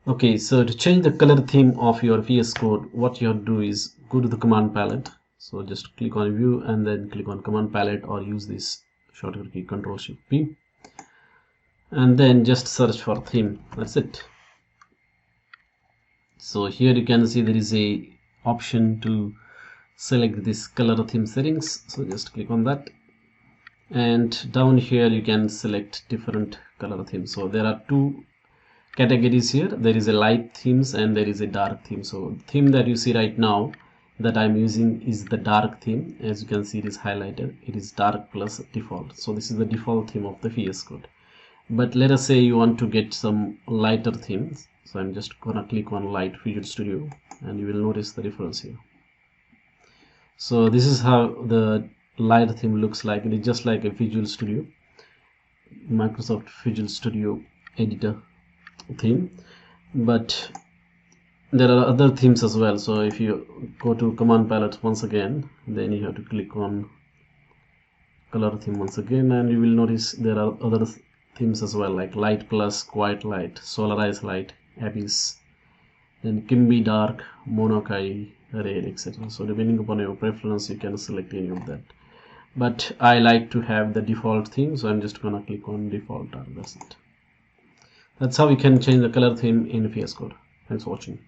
Okay, so to change the color theme of your VS Code, what you have to do is go to the command palette. So just click on view and then click on command palette, or use this shortcut key Ctrl+Shift+P, and then just search for theme. That's it. So here you can see there is a option to select this color theme settings. So just click on that, and down here you can select different color themes. So there are two categories here. There is a light themes and there is a dark theme. So the theme that you see right now that I'm using is the dark theme. As you can see, it is highlighted. It is dark plus default. So this is the default theme of the VS Code. But let us say you want to get some lighter themes. So I'm just gonna click on Light Visual Studio, and you will notice the difference here. So this is how the light theme looks like. It is just like a Visual Studio, Microsoft Visual Studio editor theme, but there are other themes as well. So if you go to command palette once again, then you have to click on color theme once again, and you will notice there are other themes as well, like light plus, quiet light, solarized light, abyss, then Kimby dark, monokai, red, etc. So depending upon your preference, you can select any of that, but I like to have the default theme, so I'm just gonna click on default dark. That's it. That's how we can change the color theme in VS Code. Thanks for watching.